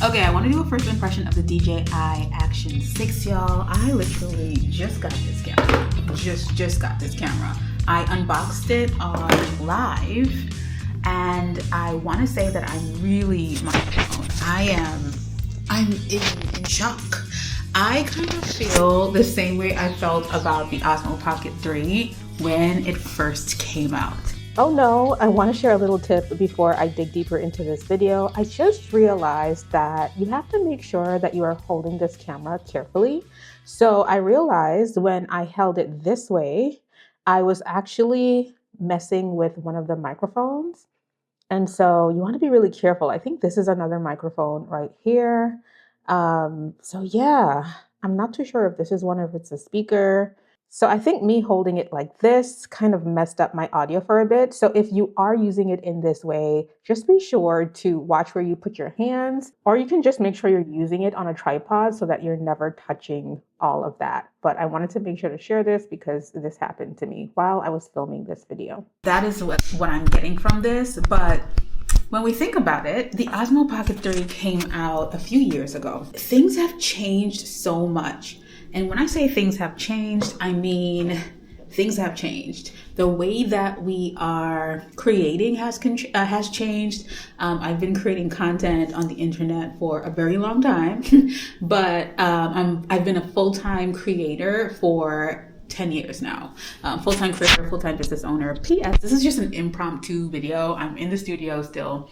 Okay, I want to do a first impression of the DJI Action 6, y'all. I literally just got this camera. Just got this camera. I unboxed it on live, and I want to say that I'm really mind blown. I'm in shock. I kind of feel the same way I felt about the Osmo Pocket 3 when it first came out. Oh no, I want to share a little tip before I dig deeper into this video. I just realized that you have to make sure that you are holding this camera carefully. So I realized when I held it this way, I was actually messing with one of the microphones. And so you want to be really careful. I think this is another microphone right here. So yeah, I'm not too sure if this is one or if it's a speaker. So I think me holding it like this kind of messed up my audio for a bit. So if you are using it in this way, just be sure to watch where you put your hands, or you can just make sure you're using it on a tripod so that you're never touching all of that. But I wanted to make sure to share this because this happened to me while I was filming this video. That is what I'm getting from this. But when we think about it, the Osmo Pocket 3 came out a few years ago. Things have changed so much. And when I say things have changed, I mean things have changed. The way that we are creating has changed. I've been creating content on the internet for a very long time, but I've been a full-time creator for 10 years now. Full-time creator, full-time business owner. P.S. This is just an impromptu video. I'm in the studio still.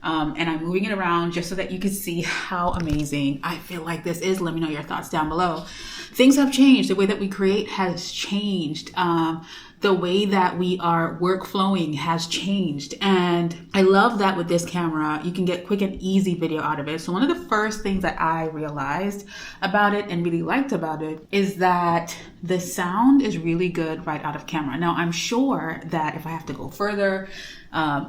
And I'm moving it around just so that you can see how amazing I feel like this is. Let me know your thoughts down below. Things have changed. The way that we create has changed. The way that we are workflowing has changed. And I love that with this camera, you can get quick and easy video out of it. So one of the first things that I realized about it and really liked about it is that the sound is really good right out of camera. Now, I'm sure that if I have to go further,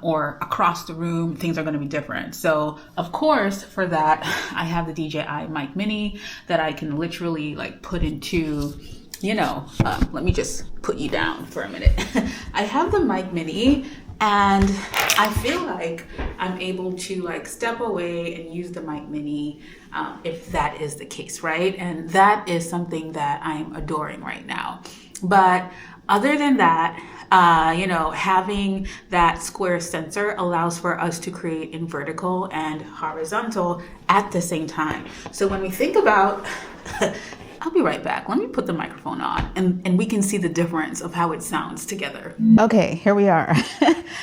or across the room, things are going to be different. So of course, for that, I have the DJI Mic Mini that I can literally like put into, let me just put you down for a minute. I have the Mic Mini and I feel like I'm able to like step away and use the Mic Mini if that is the case, right? And that is something that I'm adoring right now. But other than that, having that square sensor allows for us to create in vertical and horizontal at the same time. So when we think about, I'll be right back. Let me put the microphone on and we can see the difference of how it sounds together. Okay, here we are.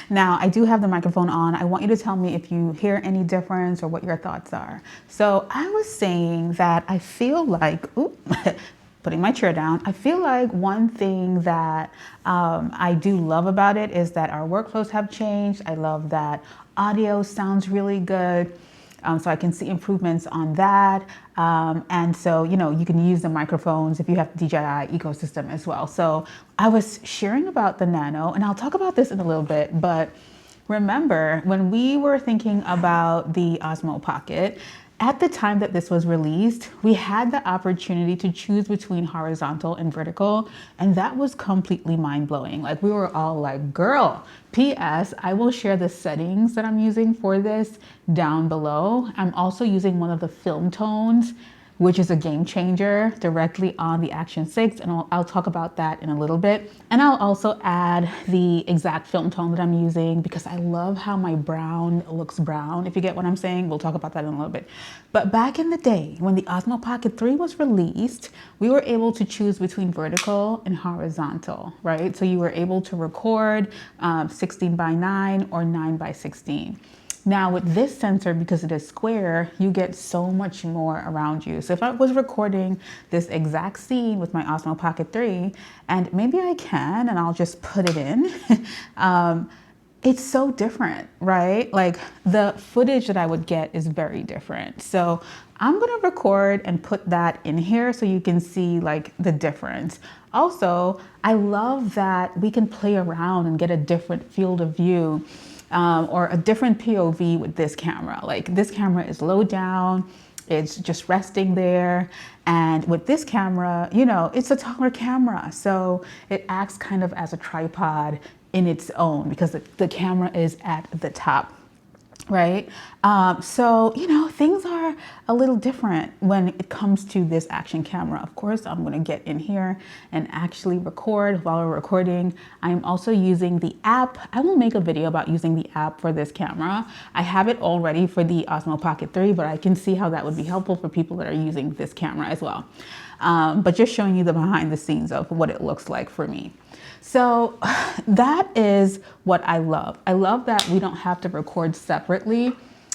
Now I do have the microphone on. I want you to tell me if you hear any difference or what your thoughts are. So I was saying that I feel like, putting my chair down, I feel like one thing that I do love about it is that our workflows have changed. I love that audio sounds really good. So I can see improvements on that. And so, you can use the microphones if you have the DJI ecosystem as well. So I was sharing about the Nano, and I'll talk about this in a little bit, but remember when we were thinking about the Osmo Pocket, at the time that this was released, we had the opportunity to choose between horizontal and vertical, and that was completely mind-blowing. Like, we were all like, girl. P.S. I will share the settings that I'm using for this down below. I'm also using one of the film tones, which is a game changer, directly on the Action 6, and I'll talk about that in a little bit. And I'll also add the exact film tone that I'm using because I love how my brown looks brown, if you get what I'm saying. We'll talk about that in a little bit. But back in the day, when the Osmo Pocket 3 was released, we were able to choose between vertical and horizontal, right? So you were able to record 16:9 or 9:16. Now with this sensor, because it is square, you get so much more around you. So if I was recording this exact scene with my Osmo Pocket 3, and maybe I can, and I'll just put it in, it's so different, right? Like the footage that I would get is very different. So I'm gonna record and put that in here so you can see like the difference. Also, I love that we can play around and get a different field of view. Or a different POV with this camera. Like this camera is low down, it's just resting there. And with this camera, it's a taller camera. So it acts kind of as a tripod in its own because the camera is at the top. right? So, you know, things are a little different when it comes to this action camera. Of course, I'm going to get in here and actually record while we're recording. I'm also using the app. I will make a video about using the app for this camera. I have it already for the Osmo Pocket 3, but I can see how that would be helpful for people that are using this camera as well. But just showing you the behind the scenes of what it looks like for me. So that is what I love. I love that we don't have to record separately.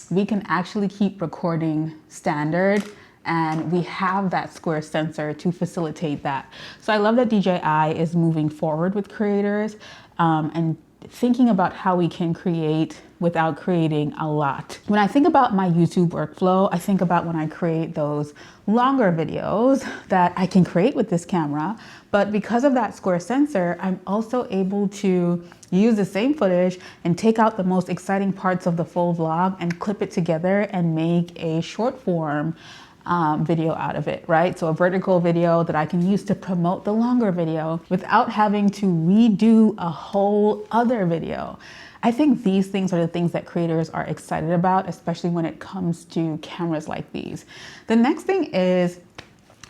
We can actually keep recording standard, and we have that square sensor to facilitate that. So I love that DJI is moving forward with creators and thinking about how we can create without creating a lot. When I think about my YouTube workflow, I think about when I create those longer videos that I can create with this camera, but because of that square sensor, I'm also able to use the same footage and take out the most exciting parts of the full vlog and clip it together and make a short form video out of it, right? So a vertical video that I can use to promote the longer video without having to redo a whole other video. I think these things are the things that creators are excited about, especially when it comes to cameras like these. The next thing is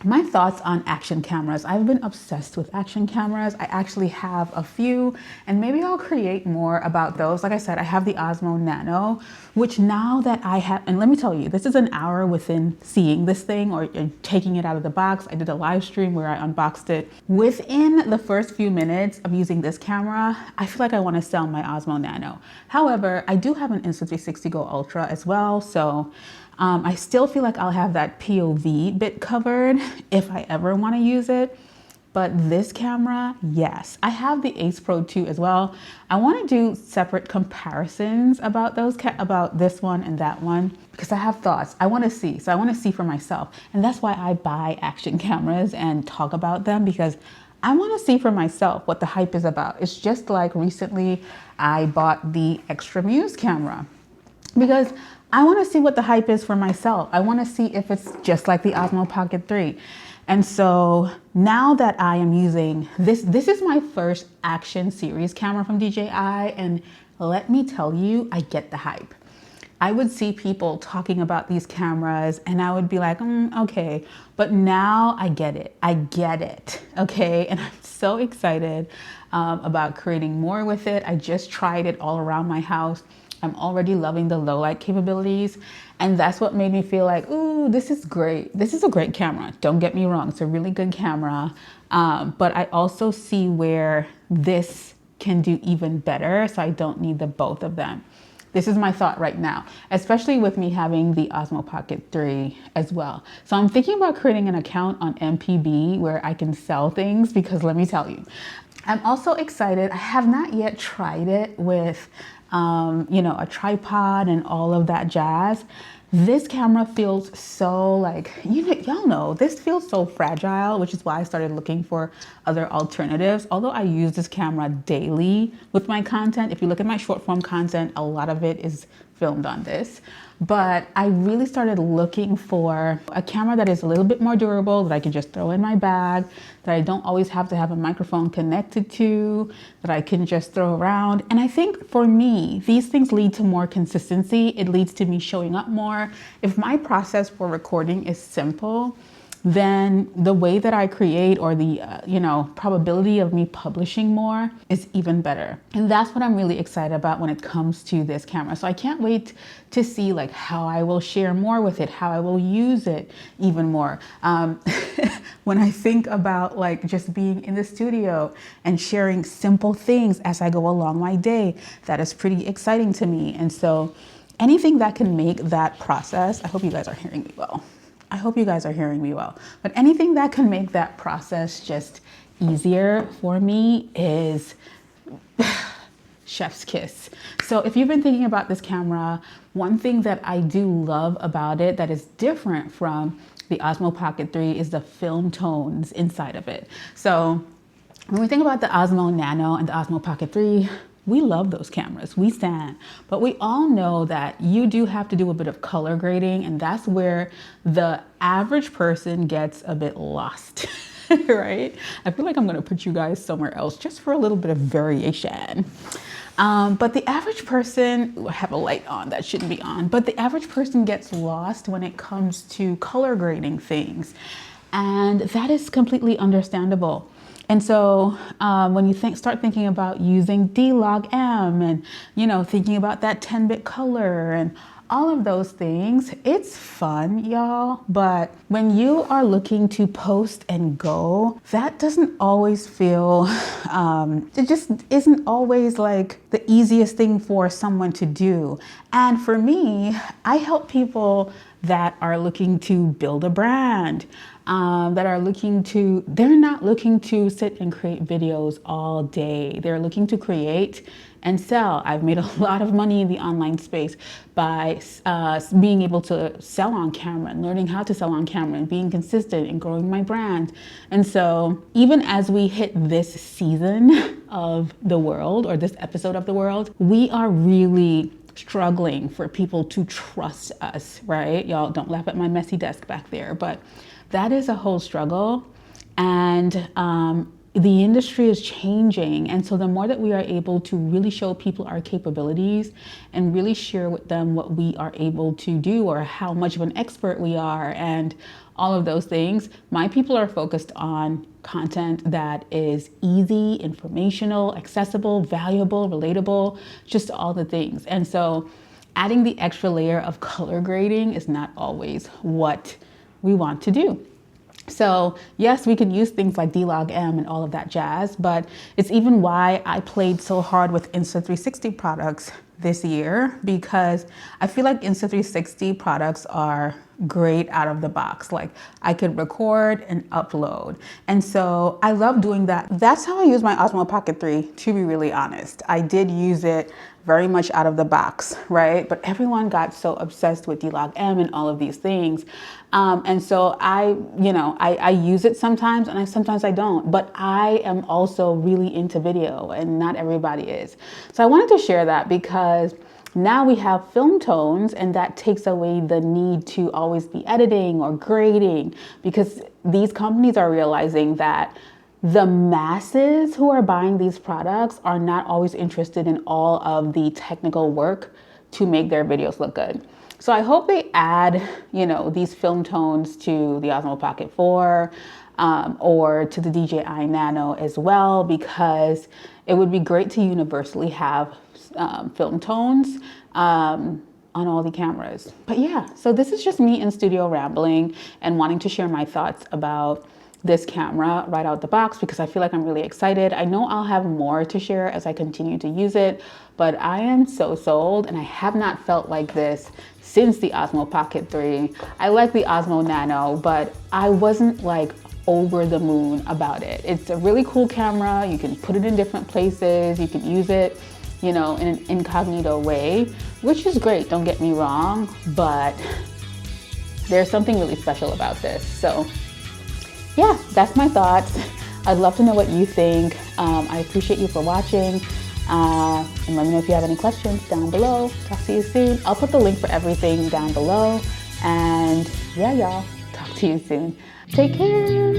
my thoughts on action cameras. I've been obsessed with action cameras. I actually have a few, and maybe I'll create more about those. Like I said, I have the Osmo Nano, which now that I have, and let me tell you, this is an hour within seeing this thing or taking it out of the box. I did a live stream where I unboxed it. Within the first few minutes of using this camera, I feel like I want to sell my Osmo Nano. However, I do have an Insta360 Go Ultra as well, so I still feel like I'll have that POV bit covered if I ever want to use it. But this camera, yes. I have the Ace Pro 2 as well. I want to do separate comparisons about those, about this one and that one, because I have thoughts. I want to see. So I want to see for myself. And that's why I buy action cameras and talk about them, because I want to see for myself what the hype is about. It's just like recently I bought the Extra Muse camera because I want to see what the hype is for myself. I want to see if it's just like the Osmo Pocket 3. And so now that I am using this is my first action series camera from DJI. And let me tell you, I get the hype. I would see people talking about these cameras and I would be like, okay, but now I get it. I get it, okay? And I'm so excited about creating more with it. I just tried it all around my house. I'm already loving the low light capabilities. And that's what made me feel like, ooh, this is great. This is a great camera. Don't get me wrong. It's a really good camera. But I also see where this can do even better. So I don't need the both of them. This is my thought right now, especially with me having the Osmo Pocket 3 as well. So I'm thinking about creating an account on MPB where I can sell things, because let me tell you, I'm also excited. I have not yet tried it with you know, a tripod and all of that jazz. This camera feels so like, y'all know, this feels so fragile, which is why I started looking for other alternatives. Although I use this camera daily with my content. If you look at my short form content, a lot of it is filmed on this. But I really started looking for a camera that is a little bit more durable, that I can just throw in my bag, that I don't always have to have a microphone connected to, that I can just throw around. And I think for me, these things lead to more consistency. It leads to me showing up more. If my process for recording is simple, then the way that I create, or the you know, probability of me publishing more is even better. And that's what I'm really excited about when it comes to this camera. So I can't wait to see like how I will share more with it, how I will use it even more. When I think about like just being in the studio and sharing simple things as I go along my day, that is pretty exciting to me. And so anything that can make that process, I hope you guys are hearing me well. I hope you guys are hearing me well. But anything that can make that process just easier for me is chef's kiss. So if you've been thinking about this camera, one thing that I do love about it that is different from the Osmo Pocket 3 is the film tones inside of it. So when we think about the Osmo Nano and the Osmo Pocket 3, we love those cameras, we stand, but we all know that you do have to do a bit of color grading, and that's where the average person gets a bit lost, right? I feel like I'm gonna put you guys somewhere else just for a little bit of variation. But the average person, I have a light on that shouldn't be on, but the average person gets lost when it comes to color grading things. And that is completely understandable. And so when you start thinking about using DLOG-M and, thinking about that 10-bit color and all of those things, it's fun, y'all. But when you are looking to post and go, that doesn't always feel, it just isn't always like the easiest thing for someone to do. And for me, I help people that are looking to build a brand, they're not looking to sit and create videos all day. They're looking to create and sell. I've made a lot of money in the online space by being able to sell on camera and learning how to sell on camera and being consistent and growing my brand. And so even as we hit this season of the world, or this episode of the world, we are really struggling for people to trust us, right? Y'all don't laugh at my messy desk back there, but that is a whole struggle. And the industry is changing. And so the more that we are able to really show people our capabilities and really share with them what we are able to do or how much of an expert we are and all of those things, my people are focused on content that is easy, informational, accessible, valuable, relatable, just all the things. And so adding the extra layer of color grading is not always what we want to do. So yes, we can use things like DLOG-M and all of that jazz, but it's even why I played so hard with Insta360 products this year, because I feel like Insta360 products are great out of the box. Like I could record and upload. And so I love doing that. That's how I use my Osmo Pocket 3, to be really honest. I did use it very much out of the box, right? But everyone got so obsessed with DLOG-M and all of these things. And so I use it sometimes and sometimes I don't, but I am also really into video and not everybody is. So I wanted to share that because now we have film tones, and that takes away the need to always be editing or grading, because these companies are realizing that the masses who are buying these products are not always interested in all of the technical work to make their videos look good. So I hope they add, these film tones to the Osmo Pocket 4 or to the DJI Nano as well, because it would be great to universally have film tones on all the cameras. But yeah, so this is just me in studio rambling and wanting to share my thoughts about this camera right out the box, because I feel like I'm really excited. I know I'll have more to share as I continue to use it, but I am so sold, and I have not felt like this since the Osmo Pocket 3. I like the Osmo Nano, but I wasn't like over the moon about it. It's a really cool camera. You can put it in different places. You can use it, in an incognito way, which is great, don't get me wrong, but there's something really special about this. So yeah, that's my thoughts. I'd love to know what you think. I appreciate you for watching. And let me know if you have any questions down below. Talk to you soon. I'll put the link for everything down below. And yeah, y'all, talk to you soon. Take care.